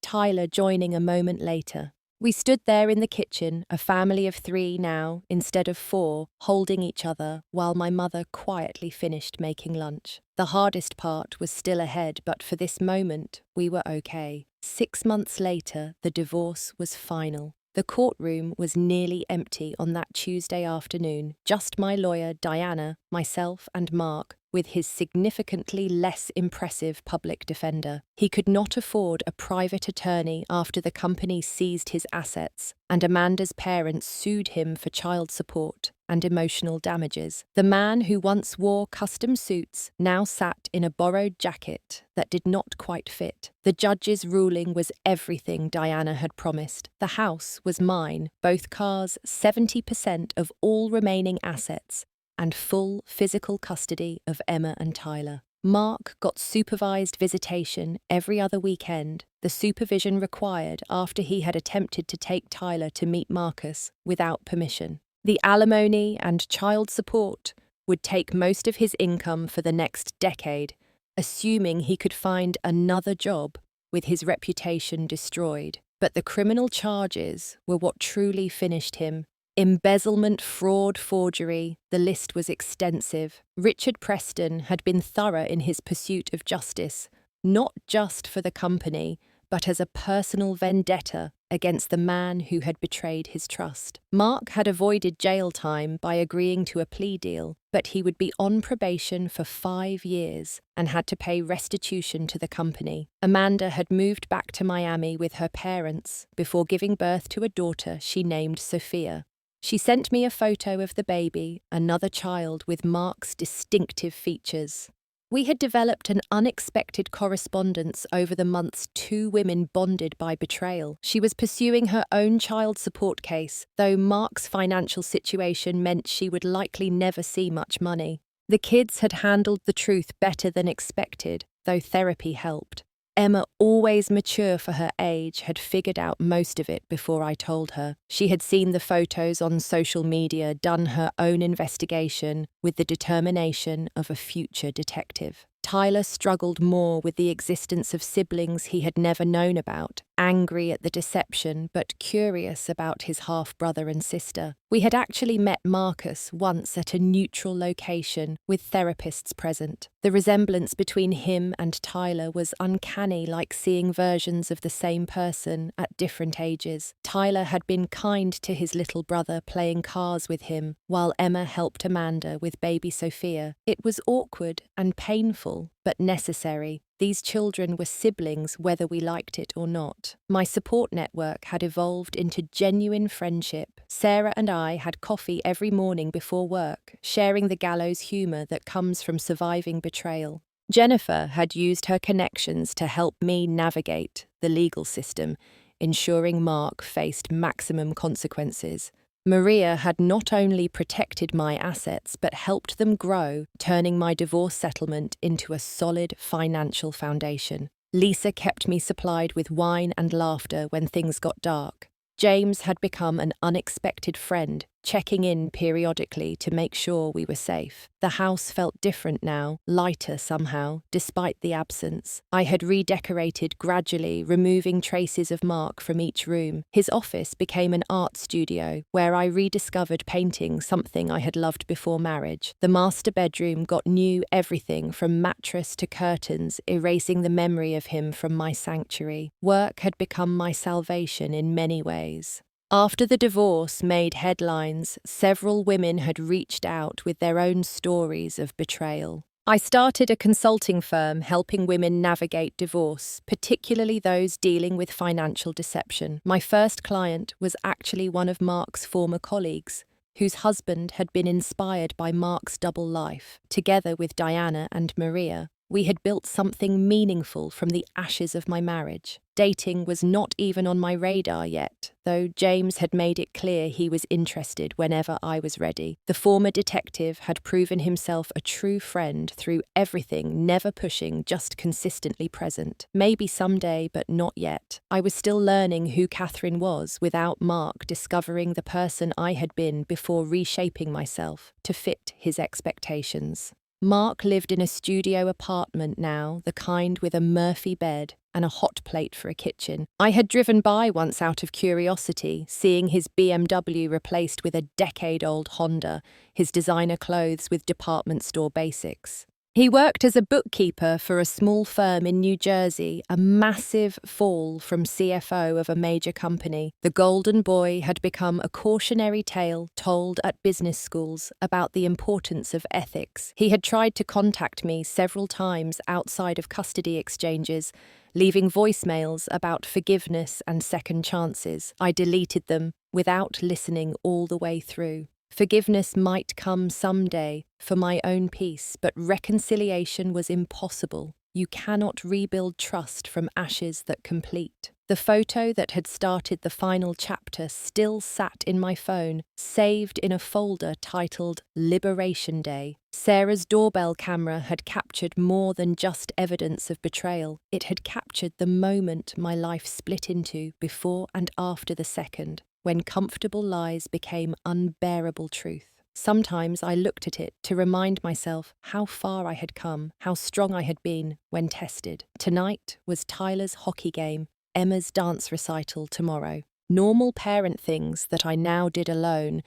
Tyler joining a moment later. We stood there in the kitchen, a family of 3 now, instead of 4, holding each other while my mother quietly finished making lunch. The hardest part was still ahead, but for this moment, we were okay. 6 months later, the divorce was final. The courtroom was nearly empty on that Tuesday afternoon, just my lawyer, Diana, myself, and Mark, with his significantly less impressive public defender. He could not afford a private attorney after the company seized his assets, and Amanda's parents sued him for child support and emotional damages. The man who once wore custom suits now sat in a borrowed jacket that did not quite fit. The judge's ruling was everything Diana had promised. The house was mine, both cars, 70% of all remaining assets, and full physical custody of Emma and Tyler. Mark got supervised visitation every other weekend, the supervision required after he had attempted to take Tyler to meet Marcus without permission. The alimony and child support would take most of his income for the next decade, assuming he could find another job with his reputation destroyed. But the criminal charges were what truly finished him. Embezzlement, fraud, forgery, the list was extensive. Richard Preston had been thorough in his pursuit of justice, not just for the company, but as a personal vendetta against the man who had betrayed his trust. Mark had avoided jail time by agreeing to a plea deal, but he would be on probation for 5 years and had to pay restitution to the company. Amanda had moved back to Miami with her parents before giving birth to a daughter she named Sophia. She sent me a photo of the baby, another child with Mark's distinctive features. We had developed an unexpected correspondence over the months 2 women bonded by betrayal. She was pursuing her own child support case, though Mark's financial situation meant she would likely never see much money. The kids had handled the truth better than expected, though therapy helped. Emma, always mature for her age, had figured out most of it before I told her. She had seen the photos on social media, done her own investigation with the determination of a future detective. Tyler struggled more with the existence of siblings he had never known about, angry at the deception but curious about his half-brother and sister. We had actually met Marcus once at a neutral location with therapists present. The resemblance between him and Tyler was uncanny, like seeing versions of the same person at different ages. Tyler had been kind to his little brother, playing cars with him, while Emma helped Amanda with baby Sophia. It was awkward and painful, but necessary. These children were siblings whether we liked it or not. My support network had evolved into genuine friendship. Sarah and I had coffee every morning before work, sharing the gallows humour that comes from surviving betrayal. Jennifer had used her connections to help me navigate the legal system, ensuring Mark faced maximum consequences. Maria had not only protected my assets but helped them grow, turning my divorce settlement into a solid financial foundation. Lisa kept me supplied with wine and laughter when things got dark. James had become an unexpected friend, checking in periodically to make sure we were safe. The house felt different now, lighter somehow, despite the absence. I had redecorated gradually, removing traces of Mark from each room. His office became an art studio, where I rediscovered painting, something I had loved before marriage. The master bedroom got new everything from mattress to curtains, erasing the memory of him from my sanctuary. Work had become my salvation in many ways. After the divorce made headlines, several women had reached out with their own stories of betrayal. I started a consulting firm helping women navigate divorce, particularly those dealing with financial deception. My first client was actually one of Mark's former colleagues, whose husband had been inspired by Mark's double life. Together with Diana and Maria, we had built something meaningful from the ashes of my marriage. Dating was not even on my radar yet, though James had made it clear he was interested whenever I was ready. The former detective had proven himself a true friend through everything, never pushing, just consistently present. Maybe someday, but not yet. I was still learning who Catherine was without Mark discovering the person I had been before reshaping myself to fit his expectations. Mark lived in a studio apartment now, the kind with a Murphy bed and a hot plate for a kitchen. I had driven by once out of curiosity, seeing his BMW replaced with a decade-old Honda, his designer clothes with department store basics. He worked as a bookkeeper for a small firm in New Jersey, a massive fall from CFO of a major company. The Golden Boy had become a cautionary tale told at business schools about the importance of ethics. He had tried to contact me several times outside of custody exchanges, leaving voicemails about forgiveness and second chances. I deleted them without listening all the way through. Forgiveness might come someday for my own peace, but reconciliation was impossible. You cannot rebuild trust from ashes that complete. The photo that had started the final chapter still sat in my phone, saved in a folder titled Liberation Day. Sarah's doorbell camera had captured more than just evidence of betrayal. It had captured the moment my life split into before and after the second, when comfortable lies became unbearable truth. Sometimes I looked at it to remind myself how far I had come, how strong I had been when tested. Tonight was Tyler's hockey game, Emma's dance recital tomorrow. Normal parent things that I now did alone,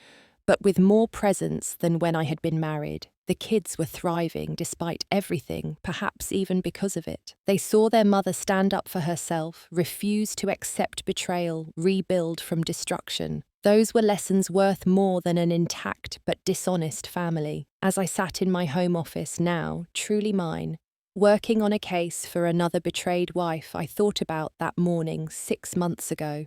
but with more presence than when I had been married. The kids were thriving despite everything, perhaps even because of it. They saw their mother stand up for herself, refuse to accept betrayal, rebuild from destruction. Those were lessons worth more than an intact but dishonest family. As I sat in my home office, now truly mine, working on a case for another betrayed wife, I thought about that morning 6 months ago.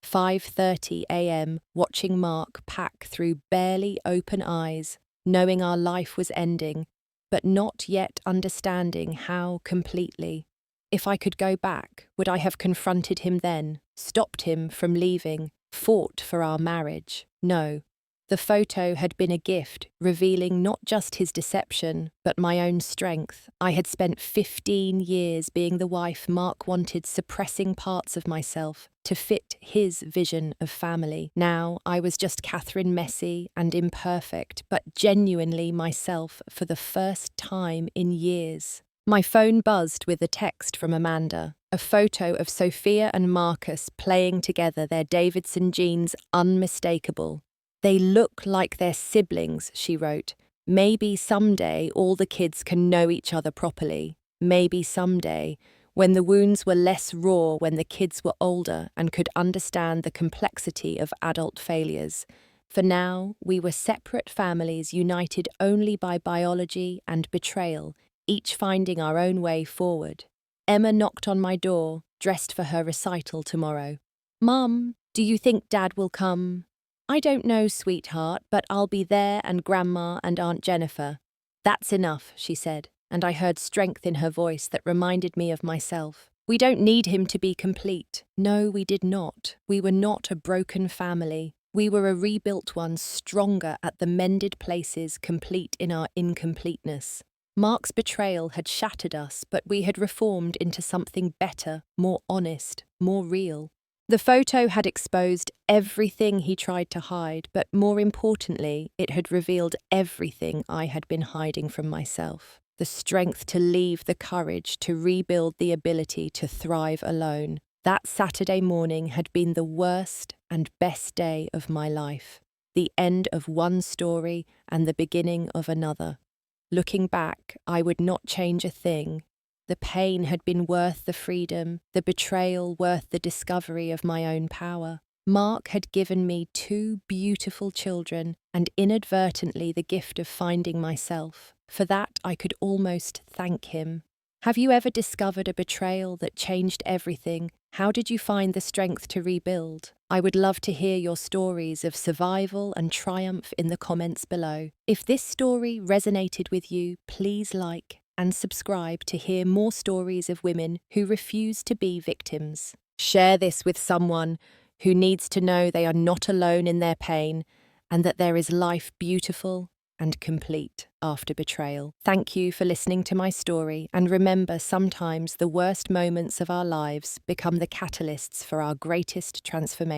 5:30 a.m., watching Mark pack through barely open eyes, knowing our life was ending, but not yet understanding how completely. If I could go back, would I have confronted him then, stopped him from leaving, fought for our marriage? No. The photo had been a gift, revealing not just his deception, but my own strength. I had spent 15 years being the wife Mark wanted, suppressing parts of myself to fit his vision of family. Now I was just Catherine, messy and imperfect, but genuinely myself for the first time in years. My phone buzzed with a text from Amanda, a photo of Sophia and Marcus playing together, their Davidson jeans unmistakable. "They look like they're siblings," she wrote. "Maybe someday all the kids can know each other properly. Maybe someday, when the wounds were less raw, when the kids were older and could understand the complexity of adult failures. For now, we were separate families united only by biology and betrayal, each finding our own way forward." Emma knocked on my door, dressed for her recital tomorrow. "Mum, do you think Dad will come?" "I don't know, sweetheart, but I'll be there, and Grandma and Aunt Jennifer." "That's enough," she said, and I heard strength in her voice that reminded me of myself. "We don't need him to be complete." No, we did not. We were not a broken family. We were a rebuilt one, stronger at the mended places, complete in our incompleteness. Mark's betrayal had shattered us, but we had reformed into something better, more honest, more real. The photo had exposed everything he tried to hide, but more importantly, it had revealed everything I had been hiding from myself. The strength to leave, the courage to rebuild, the ability to thrive alone. That Saturday morning had been the worst and best day of my life. The end of one story and the beginning of another. Looking back, I would not change a thing. The pain had been worth the freedom, the betrayal worth the discovery of my own power. Mark had given me 2 beautiful children and inadvertently the gift of finding myself. For that, I could almost thank him. Have you ever discovered a betrayal that changed everything? How did you find the strength to rebuild? I would love to hear your stories of survival and triumph in the comments below. If this story resonated with you, please like and subscribe to hear more stories of women who refuse to be victims. Share this with someone who needs to know they are not alone in their pain and that there is life beautiful and complete after betrayal. Thank you for listening to my story, and remember, sometimes the worst moments of our lives become the catalysts for our greatest transformation.